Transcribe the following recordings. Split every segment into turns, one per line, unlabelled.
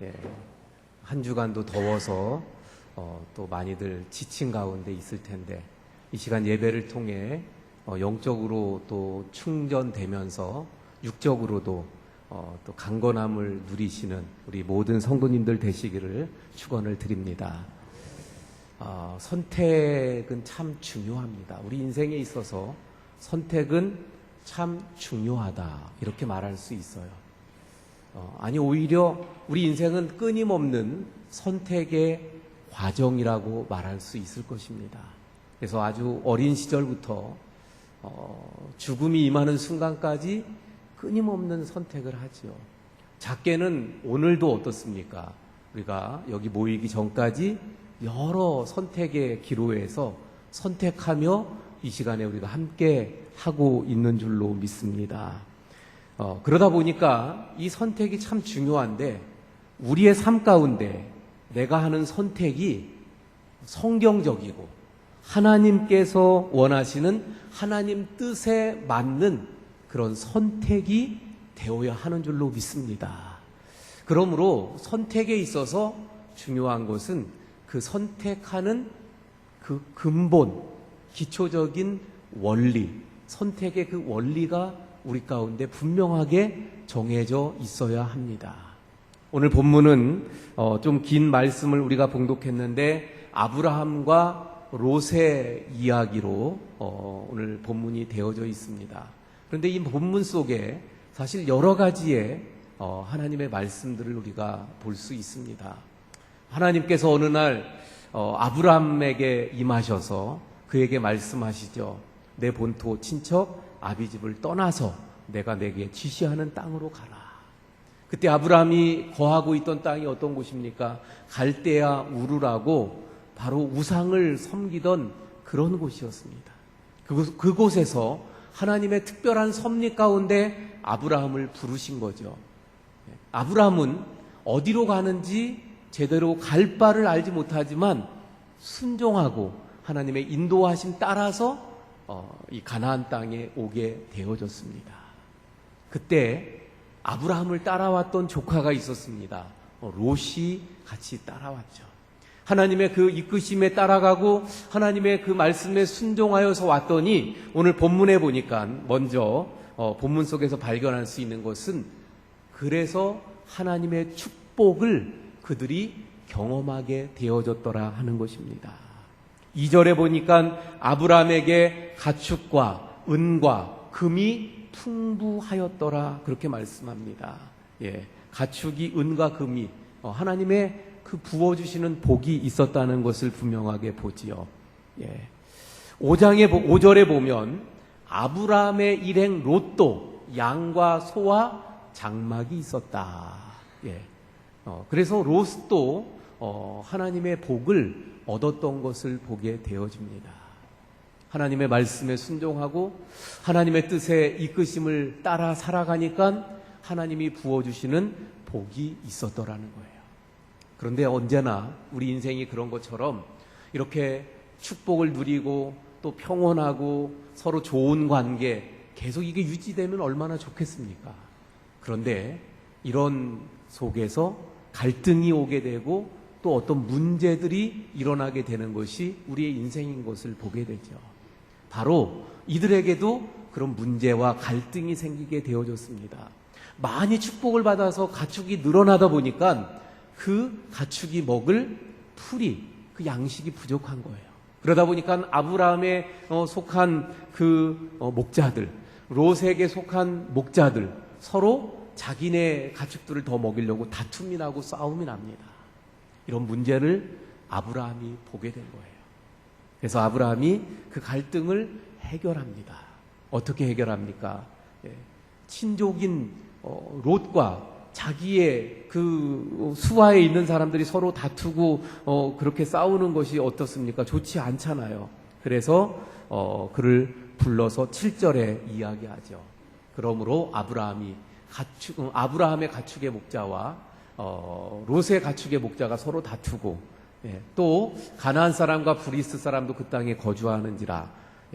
예, 한 주간도 더워서 또 많이들 지친 가운데 있을 텐데 이 시간 예배를 통해 영적으로 또 충전되면서 육적으로도 또 강건함을 누리시는 우리 모든 성도님들 되시기를 축원을 드립니다. 선택은 참 중요합니다. 우리 인생에 있어서 선택은 참 중요하다 이렇게 말할 수 있어요. 아니 오히려 우리 인생은 끊임없는 선택의 과정이라고 말할 수 있을 것입니다. 그래서 아주 어린 시절부터 죽음이 임하는 순간까지 끊임없는 선택을 하죠. 작게는 오늘도 어떻습니까? 우리가 여기 모이기 전까지 여러 선택의 기로에서 선택하며 이 시간에 우리가 함께 하고 있는 줄로 믿습니다. 그러다 보니까 이 선택이 참 중요한데 우리의 삶 가운데 내가 하는 선택이 성경적이고 하나님께서 원하시는 하나님 뜻에 맞는 그런 선택이 되어야 하는 줄로 믿습니다. 그러므로 선택에 있어서 중요한 것은 그 선택하는 그 근본, 기초적인 원리, 선택의 그 원리가 우리 가운데 분명하게 정해져 있어야 합니다. 오늘 본문은 좀 긴 말씀을 우리가 봉독했는데 아브라함과 롯의 이야기로 오늘 본문이 되어져 있습니다. 그런데 이 본문 속에 사실 여러 가지의 하나님의 말씀들을 우리가 볼 수 있습니다. 하나님께서 어느 날 아브라함에게 임하셔서 그에게 말씀하시죠. 내 본토 친척 아비 집을 떠나서 내가 내게 지시하는 땅으로 가라. 그때 아브라함이 거하고 있던 땅이 어떤 곳입니까? 갈대아 우르라고 바로 우상을 섬기던 그런 곳이었습니다. 그곳에서 하나님의 특별한 섭리 가운데 아브라함을 부르신 거죠. 아브라함은 어디로 가는지 제대로 갈 바를 알지 못하지만 순종하고 하나님의 인도하심 따라서 이 가나안 땅에 오게 되어졌습니다. 그때 아브라함을 따라왔던 조카가 있었습니다. 롯이 같이 따라왔죠. 하나님의 그 이끄심에 따라가고 하나님의 그 말씀에 순종하여서 왔더니 오늘 본문에 보니까 먼저 본문 속에서 발견할 수 있는 것은 그래서 하나님의 축복을 그들이 경험하게 되어졌더라 하는 것입니다. 2절에 보니까 아브라함에게 가축과 은과 금이 풍부하였더라 그렇게 말씀합니다. 가축이 은과 금이 하나님의 그 부어주시는 복이 있었다는 것을 분명하게 보지요. 5절에 보면 아브라함의 일행 롯도 양과 소와 장막이 있었다. 그래서 롯도 하나님의 복을 얻었던 것을 보게 되어집니다. 하나님의 말씀에 순종하고 하나님의 뜻에 이끄심을 따라 살아가니까 하나님이 부어주시는 복이 있었더라는 거예요. 그런데 언제나 우리 인생이 그런 것처럼 이렇게 축복을 누리고 또 평온하고 서로 좋은 관계 계속 이게 유지되면 얼마나 좋겠습니까? 그런데 이런 속에서 갈등이 오게 되고 또 어떤 문제들이 일어나게 되는 것이 우리의 인생인 것을 보게 되죠. 바로 이들에게도 그런 문제와 갈등이 생기게 되어졌습니다. 많이 축복을 받아서 가축이 늘어나다 보니까 그 가축이 먹을 풀이, 그 양식이 부족한 거예요. 그러다 보니까 아브라함에 속한 그 목자들, 롯에게 속한 목자들 서로 자기네 가축들을 더 먹이려고 다툼이 나고 싸움이 납니다. 이런 문제를 아브라함이 보게 된 거예요. 그래서 아브라함이 그 갈등을 해결합니다. 어떻게 해결합니까? 친족인 롯과 자기의 그 수하에 있는 사람들이 서로 다투고 그렇게 싸우는 것이 어떻습니까? 좋지 않잖아요. 그래서 그를 불러서 7절에 이야기하죠. 그러므로 아브라함의 가축의 목자와 롯의 가축의 목자가 서로 다투고 또 가나안 사람과 브리스 사람도 그 땅에 거주하는지라.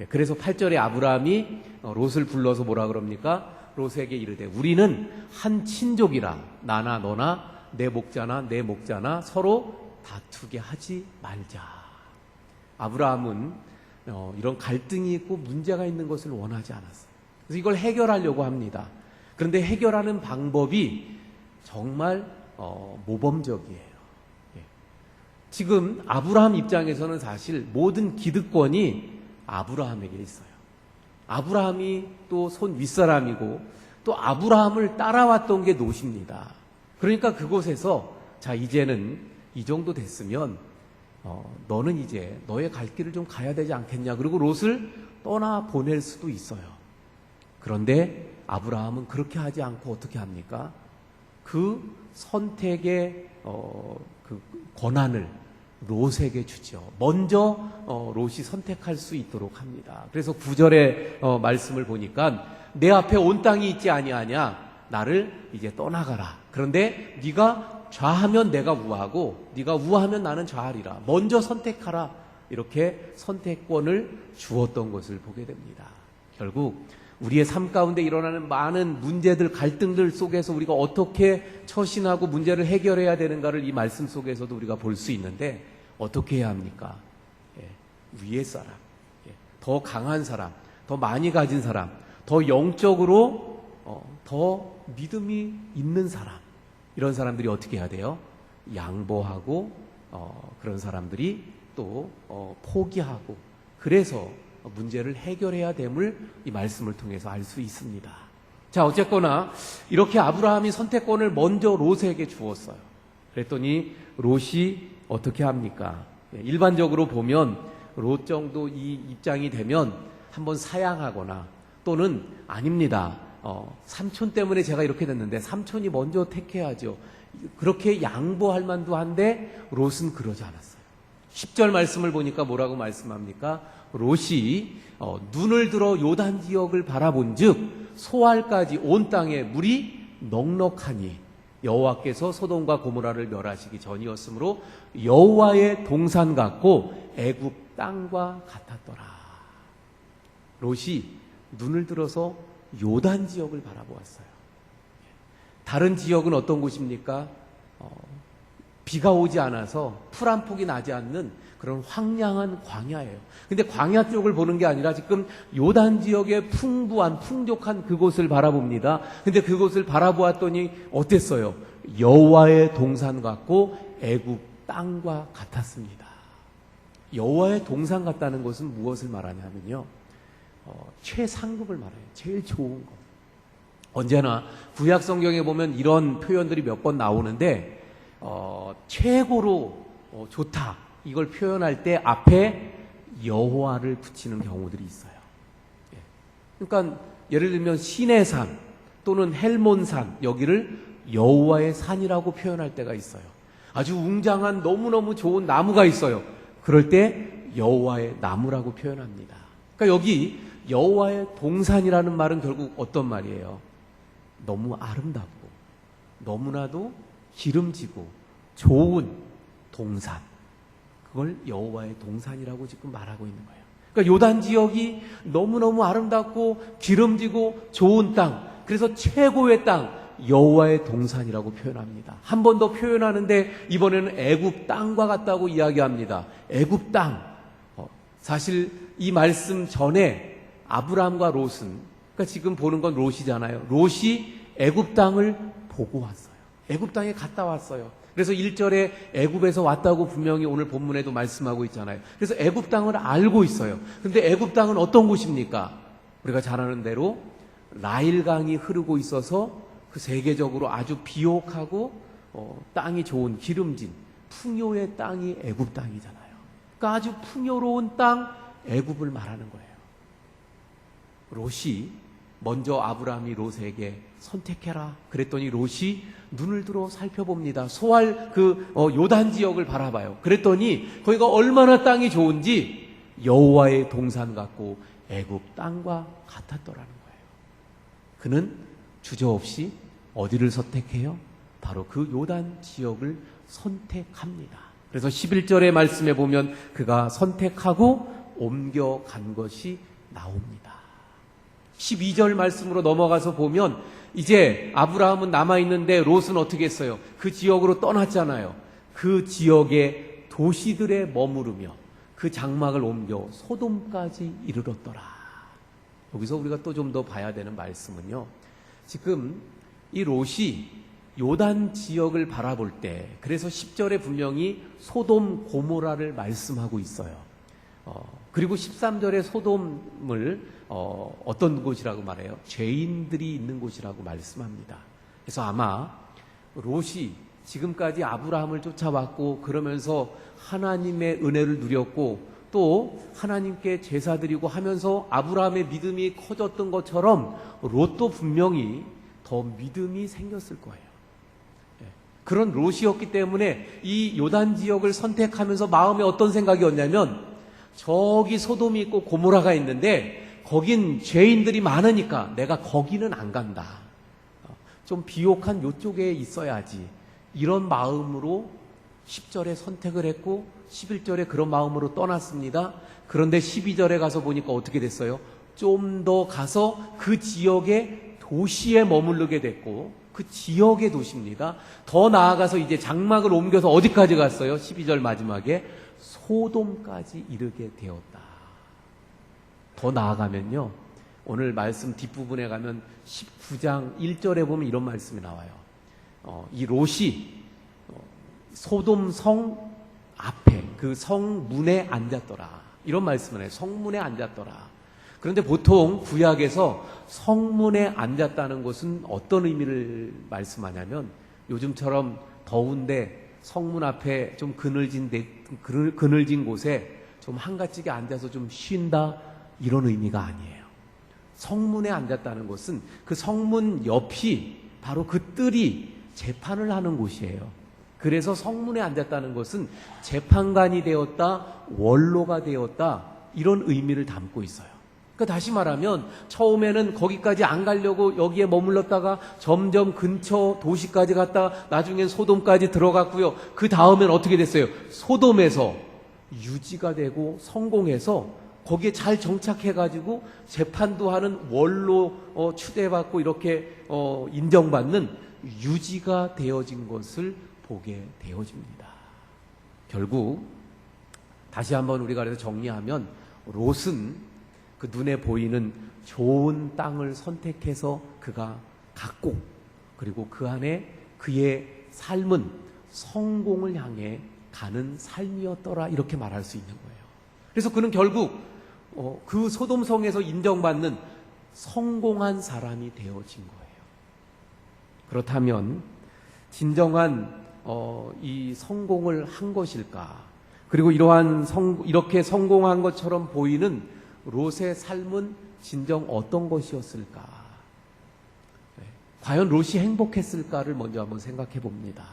그래서 8절에 아브라함이 롯을 불러서 뭐라 그럽니까? 롯에게 이르되 우리는 한 친족이라 나나 너나 내 목자나 서로 다투게 하지 말자. 아브라함은 이런 갈등이 있고 문제가 있는 것을 원하지 않았어요. 그래서 이걸 해결하려고 합니다. 그런데 해결하는 방법이 정말 모범적이에요. 지금 아브라함 입장에서는 사실 모든 기득권이 아브라함에게 있어요. 아브라함이 또 손 윗사람이고 또 아브라함을 따라왔던 게 롯입니다. 그러니까 그곳에서 자 이제는 이 정도 됐으면 너는 이제 너의 갈 길을 좀 가야 되지 않겠냐. 그리고 롯을 떠나 보낼 수도 있어요. 그런데 아브라함은 그렇게 하지 않고 어떻게 합니까? 그 선택의 그 권한을 롯에게 주죠. 먼저 롯이 선택할 수 있도록 합니다. 그래서 9절의 말씀을 보니까 내 앞에 온 땅이 있지 아니하냐. 나를 이제 떠나가라. 그런데 네가 좌하면 내가 우하고 네가 우하면 나는 좌하리라. 먼저 선택하라. 이렇게 선택권을 주었던 것을 보게 됩니다. 결국 우리의 삶 가운데 일어나는 많은 문제들, 갈등들 속에서 우리가 어떻게 처신하고 문제를 해결해야 되는가를 이 말씀 속에서도 우리가 볼 수 있는데 어떻게 해야 합니까? 위의 사람, 더 강한 사람, 더 많이 가진 사람, 더 영적으로 더 믿음이 있는 사람, 이런 사람들이 어떻게 해야 돼요? 양보하고 그런 사람들이 또 포기하고 그래서 문제를 해결해야 됨을 이 말씀을 통해서 알 수 있습니다. 자, 어쨌거나 이렇게 아브라함이 선택권을 먼저 롯에게 주었어요. 그랬더니 롯이 어떻게 합니까? 일반적으로 보면 롯 정도 이 입장이 되면 한번 사양하거나 또는 아닙니다. 삼촌 때문에 제가 이렇게 됐는데 삼촌이 먼저 택해야죠. 그렇게 양보할 만도 한데 롯은 그러지 않았어요. 10절 말씀을 보니까 뭐라고 말씀합니까? 롯이 눈을 들어 요단 지역을 바라본 즉 소알까지 온 땅에 물이 넉넉하니 여호와께서 소돔과 고모라를 멸하시기 전이었으므로 여호와의 동산 같고 애굽 땅과 같았더라. 롯이 눈을 들어서 요단 지역을 바라보았어요. 다른 지역은 어떤 곳입니까? 비가 오지 않아서 풀 한 폭이 나지 않는 그런 황량한 광야예요. 근데 광야 쪽을 보는 게 아니라 지금 요단 지역의 풍부한 풍족한 그곳을 바라봅니다. 근데 그곳을 바라보았더니 어땠어요? 여호와의 동산 같고 애굽 땅과 같았습니다. 여호와의 동산 같다는 것은 무엇을 말하냐면요, 최상급을 말해요. 제일 좋은 것. 언제나 구약 성경에 보면 이런 표현들이 몇 번 나오는데 최고로 좋다 이걸 표현할 때 앞에 여호와를 붙이는 경우들이 있어요. 그러니까 예를 들면 시내산 또는 헬몬산 여기를 여호와의 산이라고 표현할 때가 있어요. 아주 웅장한 너무너무 좋은 나무가 있어요. 그럴 때 여호와의 나무라고 표현합니다. 그러니까 여기 여호와의 동산이라는 말은 결국 어떤 말이에요? 너무 아름답고 너무나도 기름지고 좋은 동산, 그걸 여호와의 동산이라고 지금 말하고 있는 거예요. 그러니까 요단 지역이 너무너무 아름답고 기름지고 좋은 땅, 그래서 최고의 땅 여호와의 동산이라고 표현합니다. 한 번 더 표현하는데 이번에는 애굽 땅과 같다고 이야기합니다. 애굽 땅. 사실 이 말씀 전에 아브라함과 롯은, 그러니까 지금 보는 건 롯이잖아요. 롯이 애굽 땅을 보고 왔어요. 애굽 땅에 갔다 왔어요. 그래서 1절에 애굽에서 왔다고 분명히 오늘 본문에도 말씀하고 있잖아요. 그래서 애굽 땅을 알고 있어요. 근데 애굽 땅은 어떤 곳입니까? 우리가 잘 아는 대로 나일강이 흐르고 있어서 그 세계적으로 아주 비옥하고 땅이 좋은 기름진 풍요의 땅이 애굽 땅이잖아요. 그러니까 아주 풍요로운 땅 애굽을 말하는 거예요. 롯이 먼저 아브라함이 롯에게 선택해라 그랬더니 롯이 눈을 들어 살펴봅니다. 소알 요단 지역을 바라봐요. 그랬더니 거기가 얼마나 땅이 좋은지 여호와의 동산 같고 애굽 땅과 같았더라는 거예요. 그는 주저없이 어디를 선택해요? 바로 그 요단 지역을 선택합니다. 그래서 11절의 말씀에 보면 그가 선택하고 옮겨간 것이 나옵니다. 12절 말씀으로 넘어가서 보면 이제 아브라함은 남아있는데 롯은 어떻게 했어요? 그 지역으로 떠났잖아요. 그 지역의 도시들에 머무르며 그 장막을 옮겨 소돔까지 이르렀더라. 여기서 우리가 또 좀 더 봐야 되는 말씀은요, 지금 이 롯이 요단 지역을 바라볼 때, 그래서 10절에 분명히 소돔 고모라를 말씀하고 있어요. 그리고 13절에 소돔을 어떤 곳이라고 말해요? 죄인들이 있는 곳이라고 말씀합니다. 그래서 아마 롯이 지금까지 아브라함을 쫓아왔고 그러면서 하나님의 은혜를 누렸고 또 하나님께 제사 드리고 하면서 아브라함의 믿음이 커졌던 것처럼 롯도 분명히 더 믿음이 생겼을 거예요. 그런 롯이었기 때문에 이 요단 지역을 선택하면서 마음에 어떤 생각이었냐면, 저기 소돔이 있고 고모라가 있는데 거긴 죄인들이 많으니까 내가 거기는 안 간다. 좀 비옥한 요쪽에 있어야지. 이런 마음으로 10절에 선택을 했고 11절에 그런 마음으로 떠났습니다. 그런데 12절에 가서 보니까 어떻게 됐어요? 좀 더 가서 그 지역의 도시에 머무르게 됐고, 그 지역의 도시입니다. 더 나아가서 이제 장막을 옮겨서 어디까지 갔어요? 12절 마지막에 소돔까지 이르게 되었다. 더 나아가면요, 오늘 말씀 뒷부분에 가면 19장 1절에 보면 이런 말씀이 나와요. 이 롯이 소돔 성 앞에 그 성문에 앉았더라. 이런 말씀을 해요. 성문에 앉았더라. 그런데 보통 구약에서 성문에 앉았다는 것은 어떤 의미를 말씀하냐면, 요즘처럼 더운데 성문 앞에 좀 그늘진 곳에 좀 한가지게 앉아서 좀 쉰다, 이런 의미가 아니에요. 성문에 앉았다는 것은 그 성문 옆이 바로 그 뜰이 재판을 하는 곳이에요. 그래서 성문에 앉았다는 것은 재판관이 되었다, 원로가 되었다, 이런 의미를 담고 있어요. 그러니까 다시 말하면 처음에는 거기까지 안 가려고 여기에 머물렀다가 점점 근처 도시까지 갔다 나중엔 소돔까지 들어갔고요. 그 다음엔 어떻게 됐어요? 소돔에서 유지가 되고 성공해서 거기에 잘 정착해가지고 재판도 하는 원로 추대받고 이렇게 인정받는 유지가 되어진 것을 보게 되어집니다. 결국 다시 한번 우리가 그래서 정리하면, 롯은 그 눈에 보이는 좋은 땅을 선택해서 그가 갔고, 그리고 그 안에 그의 삶은 성공을 향해 가는 삶이었더라, 이렇게 말할 수 있는 거예요. 그래서 그는 결국 그 소돔성에서 인정받는 성공한 사람이 되어진 거예요. 그렇다면 진정한 이 성공을 한 것일까? 그리고 이렇게 성공한 것처럼 보이는 롯의 삶은 진정 어떤 것이었을까? 과연 롯이 행복했을까를 먼저 한번 생각해 봅니다.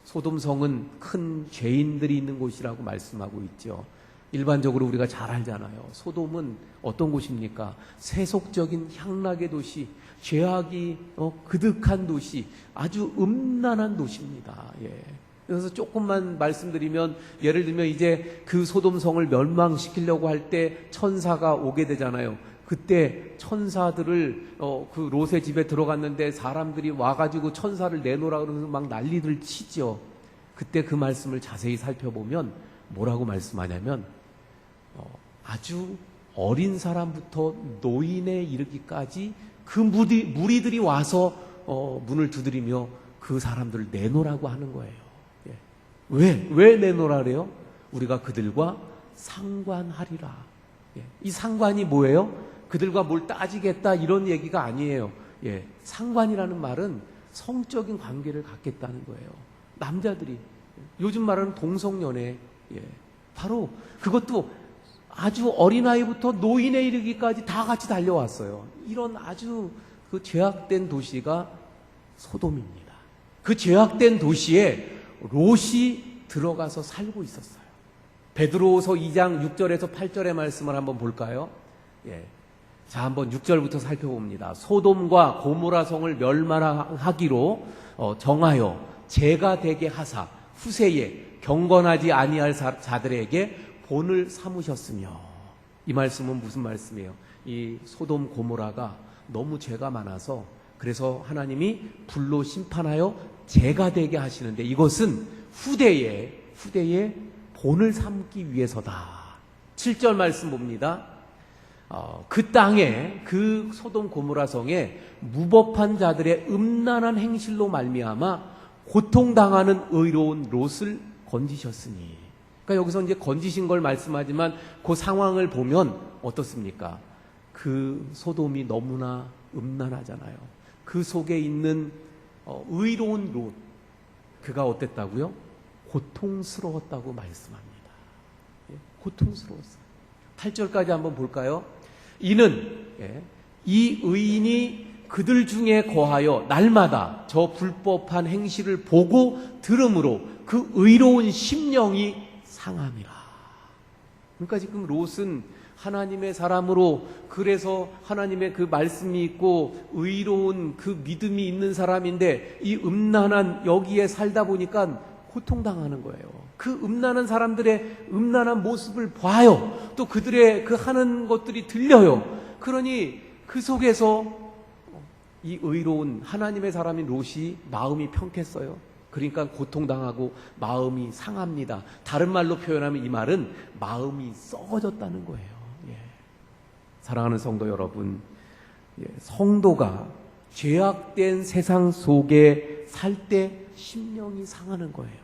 소돔성은 큰 죄인들이 있는 곳이라고 말씀하고 있죠. 일반적으로 우리가 잘 알잖아요. 소돔은 어떤 곳입니까? 세속적인 향락의 도시, 죄악이 그득한 도시, 아주 음란한 도시입니다. 그래서 조금만 말씀드리면, 예를 들면 이제 그 소돔성을 멸망시키려고 할 때 천사가 오게 되잖아요. 그때 천사들을 그 롯의 집에 들어갔는데 사람들이 와가지고 천사를 내놓으라 그러면서 막 난리를 치죠. 그때 그 말씀을 자세히 살펴보면 뭐라고 말씀하냐면, 아주 어린 사람부터 노인에 이르기까지 그 무리들이 와서 문을 두드리며 그 사람들을 내놓으라고 하는 거예요. 왜 내놓으라 그래요? 우리가 그들과 상관하리라. 이 상관이 뭐예요? 그들과 뭘 따지겠다, 이런 얘기가 아니에요. 상관이라는 말은 성적인 관계를 갖겠다는 거예요. 남자들이, 요즘 말하는 동성연애, 바로 그것도 아주 어린아이부터 노인에 이르기까지 다 같이 달려왔어요. 이런 아주 그 죄악된 도시가 소돔입니다. 그 죄악된 도시에 롯이 들어가서 살고 있었어요. 베드로후서 2장 6절에서 8절의 말씀을 한번 볼까요? 자, 한번 6절부터 살펴봅니다. 소돔과 고모라 성을 멸망하기로 정하여 제가 되게 하사 후세에 경건하지 아니할 자들에게 본을 삼으셨으며. 이 말씀은 무슨 말씀이에요? 이 소돔 고모라가 너무 죄가 많아서 그래서 하나님이 불로 심판하여 죄가 되게 하시는데 이것은 후대에 본을 삼기 위해서다. 7절 말씀 봅니다. 그 땅에 그 소돔 고모라 성에 무법한 자들의 음란한 행실로 말미암아 고통당하는 의로운 롯을 건지셨으니. 그러니까 여기서 이제 건지신 걸 말씀하지만 그 상황을 보면 어떻습니까? 그 소돔이 너무나 음란하잖아요. 그 속에 있는 의로운 롯, 그가 어땠다고요? 고통스러웠다고 말씀합니다. 고통스러웠어요. 8절까지 한번 볼까요? 이는 이 의인이 그들 중에 거하여 날마다 저 불법한 행실을 보고 들음으로 그 의로운 심령이 상함이라. 그러니까 지금 롯은 하나님의 사람으로, 그래서 하나님의 그 말씀이 있고 의로운 그 믿음이 있는 사람인데 이 음란한 여기에 살다 보니까 고통당하는 거예요. 그 음란한 사람들의 음란한 모습을 봐요. 또 그들의 그 하는 것들이 들려요. 그러니 그 속에서 이 의로운 하나님의 사람인 롯이 마음이 평했어요. 그러니까 고통당하고 마음이 상합니다. 다른 말로 표현하면 이 말은 마음이 썩어졌다는 거예요. 사랑하는 성도 여러분, 성도가 죄악된 세상 속에 살 때 심령이 상하는 거예요.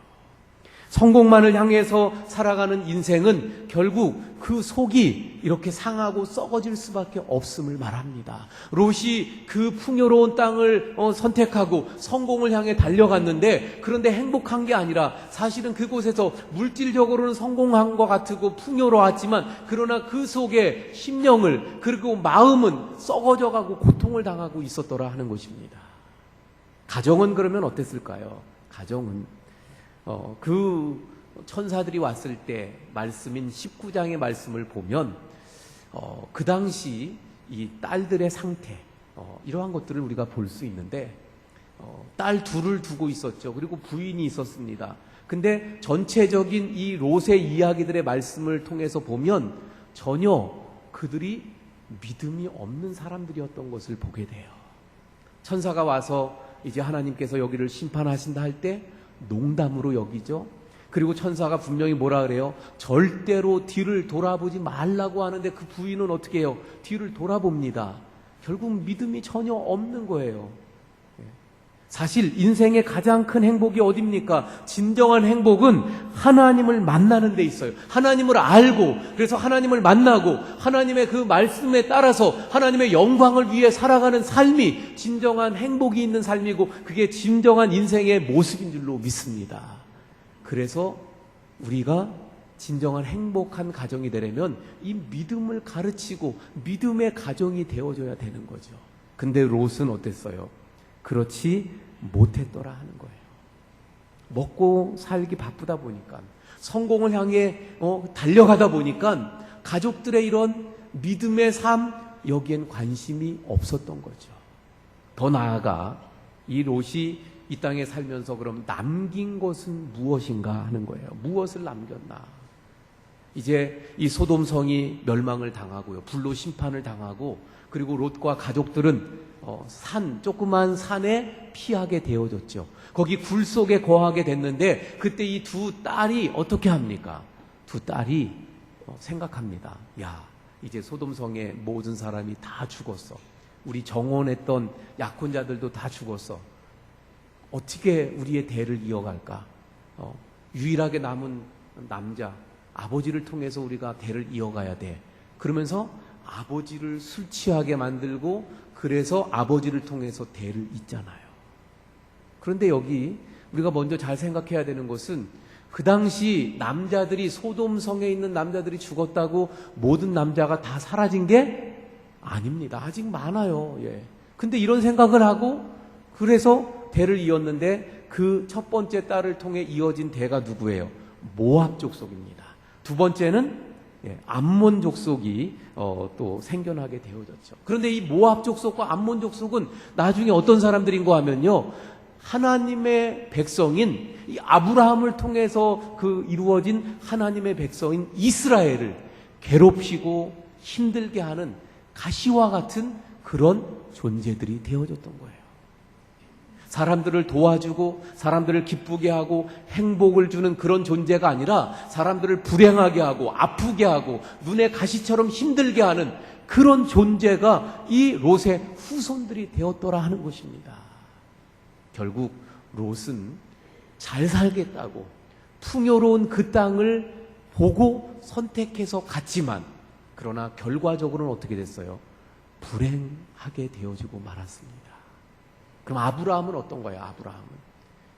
성공만을 향해서 살아가는 인생은 결국 그 속이 이렇게 상하고 썩어질 수밖에 없음을 말합니다. 롯이 그 풍요로운 땅을 선택하고 성공을 향해 달려갔는데, 그런데 행복한 게 아니라 사실은 그곳에서 물질적으로는 성공한 것 같고 풍요로웠지만 그러나 그 속에 심령을, 그리고 마음은 썩어져가고 고통을 당하고 있었더라 하는 것입니다. 가정은 그러면 어땠을까요? 가정은 그 천사들이 왔을 때 말씀인 19장의 말씀을 보면 그 당시 이 딸들의 상태, 이러한 것들을 우리가 볼 수 있는데, 딸 둘을 두고 있었죠. 그리고 부인이 있었습니다. 근데 전체적인 이 롯의 이야기들의 말씀을 통해서 보면 전혀 그들이 믿음이 없는 사람들이었던 것을 보게 돼요. 천사가 와서 이제 하나님께서 여기를 심판하신다 할 때 농담으로 여기죠. 그리고 천사가 분명히 뭐라 그래요? 절대로 뒤를 돌아보지 말라고 하는데 그 부인은 어떻게 해요? 뒤를 돌아봅니다. 결국 믿음이 전혀 없는 거예요. 사실 인생의 가장 큰 행복이 어디입니까? 진정한 행복은 하나님을 만나는 데 있어요. 하나님을 알고, 그래서 하나님을 만나고 하나님의 그 말씀에 따라서 하나님의 영광을 위해 살아가는 삶이 진정한 행복이 있는 삶이고, 그게 진정한 인생의 모습인 줄로 믿습니다. 그래서 우리가 진정한 행복한 가정이 되려면 이 믿음을 가르치고 믿음의 가정이 되어줘야 되는 거죠. 근데 롯은 어땠어요? 그렇지 못했더라 하는 거예요. 먹고 살기 바쁘다 보니까, 성공을 향해 달려가다 보니까 가족들의 이런 믿음의 삶, 여기엔 관심이 없었던 거죠. 더 나아가 이 롯이 이 땅에 살면서 그럼 남긴 것은 무엇인가 하는 거예요. 무엇을 남겼나? 이제 이 소돔성이 멸망을 당하고요, 불로 심판을 당하고, 그리고 롯과 가족들은 조그만 산에 피하게 되어졌죠. 거기 굴 속에 거하게 됐는데, 그때 이 두 딸이 어떻게 합니까? 두 딸이 생각합니다. 야, 이제 소돔성의 모든 사람이 다 죽었어. 우리 정원했던 약혼자들도 다 죽었어. 어떻게 우리의 대를 이어갈까? 유일하게 남은 남자, 아버지를 통해서 우리가 대를 이어가야 돼. 그러면서 아버지를 술 취하게 만들고, 그래서 아버지를 통해서 대를 잇잖아요. 그런데 여기 우리가 먼저 잘 생각해야 되는 것은, 그 당시 남자들이, 소돔성에 있는 남자들이 죽었다고 모든 남자가 다 사라진 게 아닙니다. 아직 많아요. 근데 이런 생각을 하고 그래서 대를 이었는데, 그 첫 번째 딸을 통해 이어진 대가 누구예요? 모압 족속입니다. 두 번째는 암몬 족속이 또 생겨나게 되어졌죠. 그런데 이 모압 족속과 암몬 족속은 나중에 어떤 사람들인가 하면요, 하나님의 백성인 이 아브라함을 통해서 그 이루어진 하나님의 백성인 이스라엘을 괴롭히고 힘들게 하는 가시와 같은 그런 존재들이 되어줬던 거예요. 사람들을 도와주고 사람들을 기쁘게 하고 행복을 주는 그런 존재가 아니라 사람들을 불행하게 하고 아프게 하고 눈에 가시처럼 힘들게 하는 그런 존재가 이 롯의 후손들이 되었더라 하는 것입니다. 결국 롯은 잘 살겠다고 풍요로운 그 땅을 보고 선택해서 갔지만, 그러나 결과적으로는 어떻게 됐어요? 불행하게 되어지고 말았습니다. 그럼 아브라함은 어떤 거예요?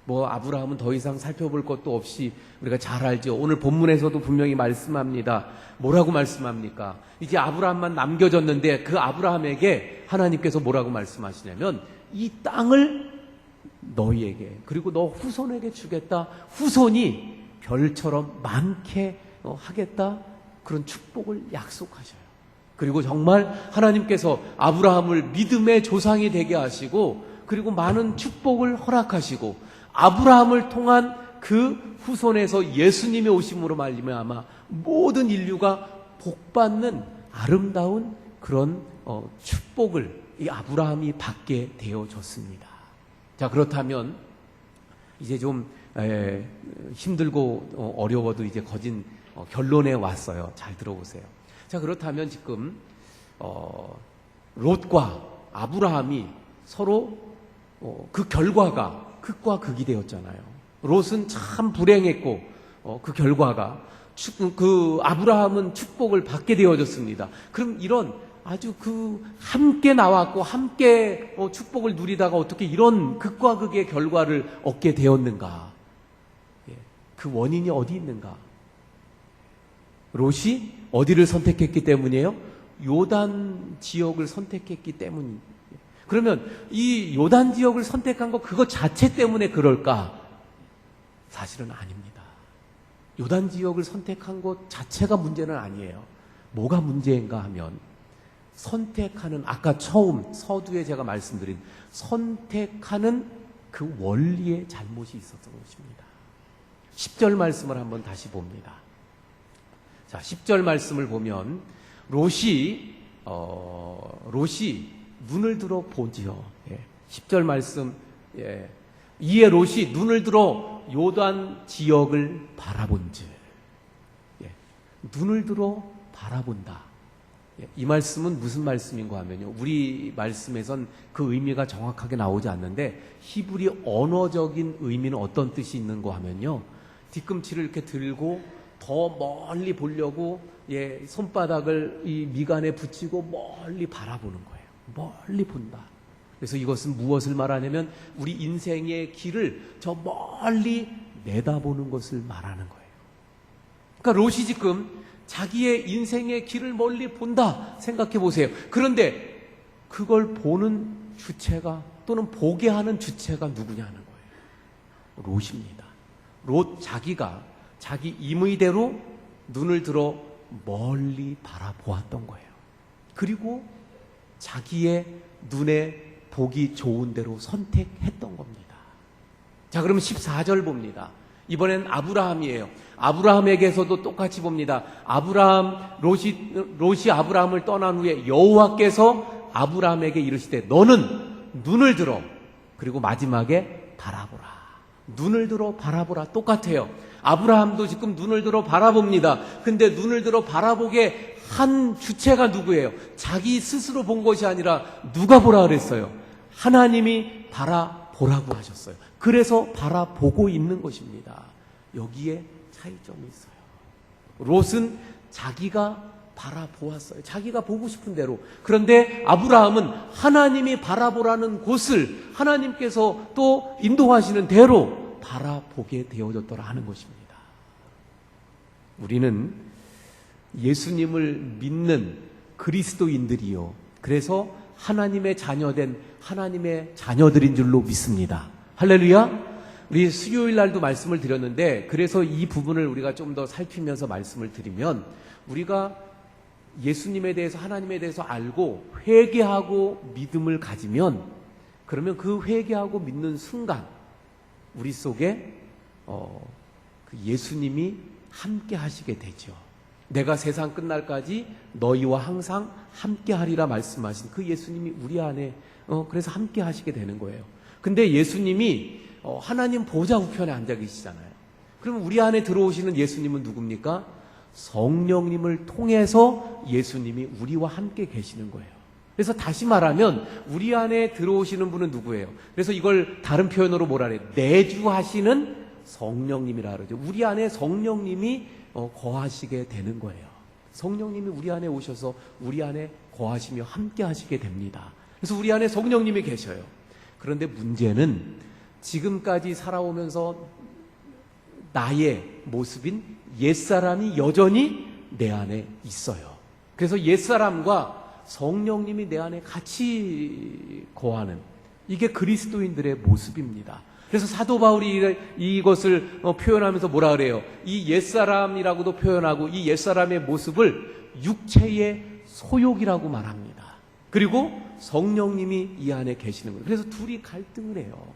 아브라함은 더 이상 살펴볼 것도 없이 우리가 잘 알죠. 오늘 본문에서도 분명히 말씀합니다. 뭐라고 말씀합니까? 이제 아브라함만 남겨졌는데 그 아브라함에게 하나님께서 뭐라고 말씀하시냐면, 이 땅을 너희에게 그리고 너 후손에게 주겠다. 후손이 별처럼 많게 하겠다. 그런 축복을 약속하셔요. 그리고 정말 하나님께서 아브라함을 믿음의 조상이 되게 하시고, 그리고 많은 축복을 허락하시고, 아브라함을 통한 그 후손에서 예수님의 오심으로 말미암아 모든 인류가 복받는 아름다운 그런 축복을 이 아브라함이 받게 되어졌습니다. 자, 그렇다면 이제 좀 힘들고 어려워도 이제 거진 결론에 왔어요. 잘 들어보세요. 자, 그렇다면 지금 롯과 아브라함이 서로 그 결과가 극과 극이 되었잖아요. 롯은 참 불행했고 그 결과가 그 아브라함은 축복을 받게 되어졌습니다. 그럼 이런 아주 함께 나왔고 함께 축복을 누리다가 어떻게 이런 극과 극의 결과를 얻게 되었는가? 그 원인이 어디 있는가? 롯이 어디를 선택했기 때문이에요? 요단 지역을 선택했기 때문입니다. 그러면 이 요단 지역을 선택한 거 그것 자체 때문에 그럴까? 사실은 아닙니다. 요단 지역을 선택한 것 자체가 문제는 아니에요. 뭐가 문제인가 하면 선택하는, 아까 처음 서두에 제가 말씀드린 선택하는 그 원리에 잘못이 있었던 것입니다. 10절 말씀을 한번 다시 봅니다. 자, 10절 말씀을 보면 롯이 눈을 들어 보지요. 10절 말씀, 이에 롯이 눈을 들어 요단 지역을 바라본즉. 눈을 들어 바라본다. 이 말씀은 무슨 말씀인가 하면요, 우리 말씀에선 그 의미가 정확하게 나오지 않는데 히브리 언어적인 의미는 어떤 뜻이 있는가 하면요, 뒤꿈치를 이렇게 들고 더 멀리 보려고 손바닥을 이 미간에 붙이고 멀리 바라보는 거예요. 멀리 본다. 그래서 이것은 무엇을 말하냐면 우리 인생의 길을 저 멀리 내다보는 것을 말하는 거예요. 그러니까 롯이 지금 자기의 인생의 길을 멀리 본다 생각해 보세요. 그런데 그걸 보는 주체가, 또는 보게 하는 주체가 누구냐는 거예요. 롯입니다. 롯 자기가 자기 임의대로 눈을 들어 멀리 바라보았던 거예요. 그리고 자기의 눈에 보기 좋은 대로 선택했던 겁니다. 자, 그러면 14절 봅니다. 이번엔 아브라함이에요. 아브라함에게서도 똑같이 봅니다. 롯이 아브라함을 떠난 후에 여호와께서 아브라함에게 이르시되 너는 눈을 들어, 그리고 마지막에 바라보라. 눈을 들어 바라보라. 똑같아요. 아브라함도 지금 눈을 들어 바라봅니다. 근데 눈을 들어 바라보게 한 주체가 누구예요? 자기 스스로 본 것이 아니라 누가 보라 그랬어요? 하나님이 바라보라고 하셨어요. 그래서 바라보고 있는 것입니다. 여기에 차이점이 있어요. 롯은 자기가 바라보았어요. 자기가 보고 싶은 대로. 그런데 아브라함은 하나님이 바라보라는 곳을 하나님께서 또 인도하시는 대로 바라보게 되어졌더라 하는 것입니다. 우리는 예수님을 믿는 그리스도인들이요, 그래서 하나님의 자녀된 하나님의 자녀들인 줄로 믿습니다. 할렐루야. 우리 수요일 날도 말씀을 드렸는데, 그래서 이 부분을 우리가 좀 더 살피면서 말씀을 드리면, 우리가 예수님에 대해서, 하나님에 대해서 알고 회개하고 믿음을 가지면, 그러면 그 회개하고 믿는 순간 우리 속에 그 예수님이 함께 하시게 되죠. 내가 세상 끝날까지 너희와 항상 함께하리라 말씀하신 그 예수님이 우리 안에 그래서 함께 하시게 되는 거예요. 근데 예수님이 하나님 보좌 우편에 앉아 계시잖아요. 그럼 우리 안에 들어오시는 예수님은 누굽니까? 성령님을 통해서 예수님이 우리와 함께 계시는 거예요. 그래서 다시 말하면 우리 안에 들어오시는 분은 누구예요? 그래서 이걸 다른 표현으로 뭐라 그래요? 내주하시는 성령님이라 그러죠. 우리 안에 성령님이 거하시게 되는 거예요. 성령님이 우리 안에 오셔서 우리 안에 거하시며 함께 하시게 됩니다. 그래서 우리 안에 성령님이 계셔요. 그런데 문제는 지금까지 살아오면서 나의 모습인 옛사람이 여전히 내 안에 있어요. 그래서 옛사람과 성령님이 내 안에 같이 거하는 이게 그리스도인들의 모습입니다. 그래서 사도 바울이 이것을 표현하면서 뭐라 그래요? 이 옛사람이라고도 표현하고 이 옛사람의 모습을 육체의 소욕이라고 말합니다. 그리고 성령님이 이 안에 계시는 거예요. 그래서 둘이 갈등을 해요.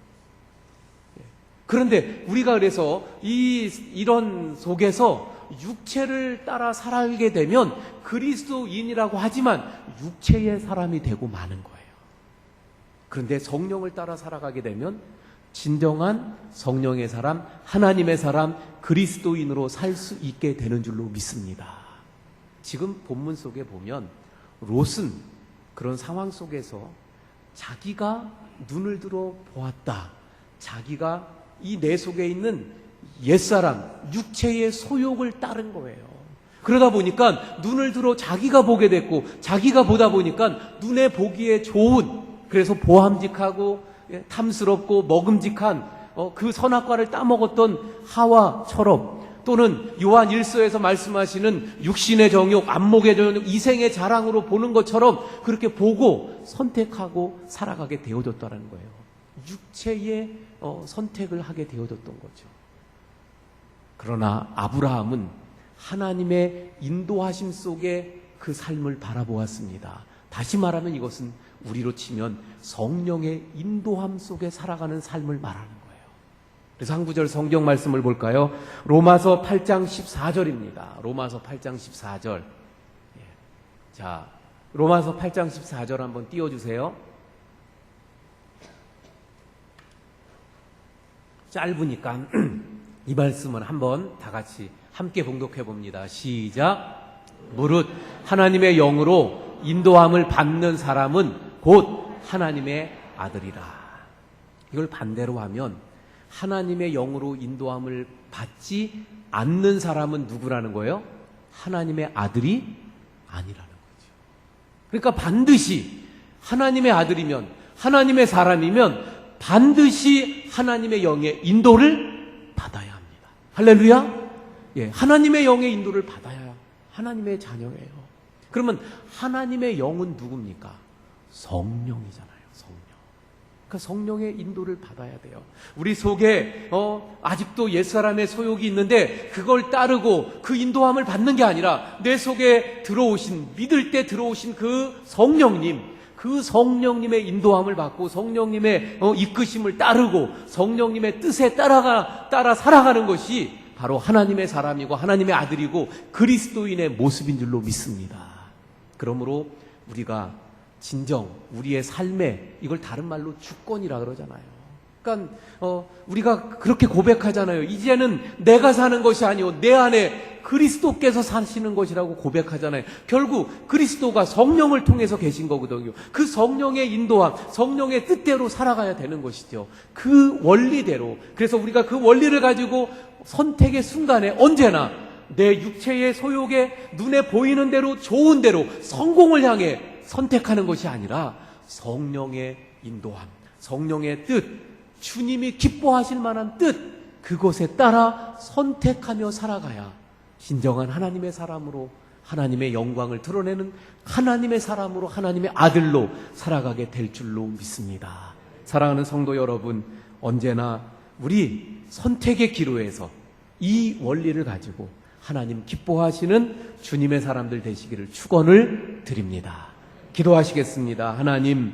그런데 우리가 그래서 이런 속에서 육체를 따라 살게 되면 그리스도인이라고 하지만 육체의 사람이 되고 마는 거예요. 그런데 성령을 따라 살아가게 되면 진정한 성령의 사람, 하나님의 사람, 그리스도인으로 살 수 있게 되는 줄로 믿습니다. 지금 본문 속에 보면 롯은 그런 상황 속에서 자기가 눈을 들어 보았다. 자기가 이 내 속에 있는 옛사람, 육체의 소욕을 따른 거예요. 그러다 보니까 눈을 들어 자기가 보게 됐고 자기가 보다 보니까 눈에 보기에 좋은 그래서 보함직하고 탐스럽고 먹음직한 그 선악과를 따먹었던 하와처럼 또는 요한 1서에서 말씀하시는 육신의 정욕, 안목의 정욕, 이생의 자랑으로 보는 것처럼 그렇게 보고 선택하고 살아가게 되어졌다는 거예요. 육체의 선택을 하게 되어졌던 거죠. 그러나 아브라함은 하나님의 인도하심 속에 그 삶을 바라보았습니다. 다시 말하면 이것은 우리로 치면 성령의 인도함 속에 살아가는 삶을 말하는 거예요. 그래서 한 구절 성경 말씀을 볼까요? 로마서 8장 14절입니다. 로마서 8장 14절. 자, 로마서 8장 14절 한번 띄워주세요. 짧으니까 이 말씀은 한번 다 같이 함께 봉독해 봅니다. 시작. 무릇 하나님의 영으로 인도함을 받는 사람은 곧 하나님의 아들이라. 이걸 반대로 하면 하나님의 영으로 인도함을 받지 않는 사람은 누구라는 거예요? 하나님의 아들이 아니라는 거죠. 그러니까 반드시 하나님의 아들이면 하나님의 사람이면 반드시 하나님의 영의 인도를 받아야 합니다. 할렐루야? 예, 하나님의 영의 인도를 받아야 하나님의 자녀예요. 그러면 하나님의 영은 누굽니까? 성령이잖아요. 성령. 그러니까 성령의 인도를 받아야 돼요. 우리 속에 아직도 옛사람의 소욕이 있는데 그걸 따르고 그 인도함을 받는 게 아니라 내 속에 들어오신, 믿을 때 들어오신 그 성령님, 그 성령님의 인도함을 받고 성령님의 이끄심을 따르고 성령님의 뜻에 따라 살아가는 것이 바로 하나님의 사람이고 하나님의 아들이고 그리스도인의 모습인 줄로 믿습니다. 그러므로 우리가 진정 우리의 삶에 이걸 다른 말로 주권이라 그러잖아요. 그러니까 우리가 그렇게 고백하잖아요. 이제는 내가 사는 것이 아니오 내 안에 그리스도께서 사시는 것이라고 고백하잖아요. 결국 그리스도가 성령을 통해서 계신 거거든요. 그 성령의 인도함, 성령의 뜻대로 살아가야 되는 것이죠. 그 원리대로. 그래서 우리가 그 원리를 가지고 선택의 순간에 언제나 내 육체의 소욕에 눈에 보이는 대로 좋은 대로 성공을 향해 선택하는 것이 아니라 성령의 인도함, 성령의 뜻, 주님이 기뻐하실 만한 뜻, 그것에 따라 선택하며 살아가야 진정한 하나님의 사람으로 하나님의 영광을 드러내는 하나님의 사람으로 하나님의 아들로 살아가게 될 줄로 믿습니다. 사랑하는 성도 여러분, 언제나 우리 선택의 기로에서 이 원리를 가지고 하나님 기뻐하시는 주님의 사람들 되시기를 축원을 드립니다. 기도하시겠습니다. 하나님,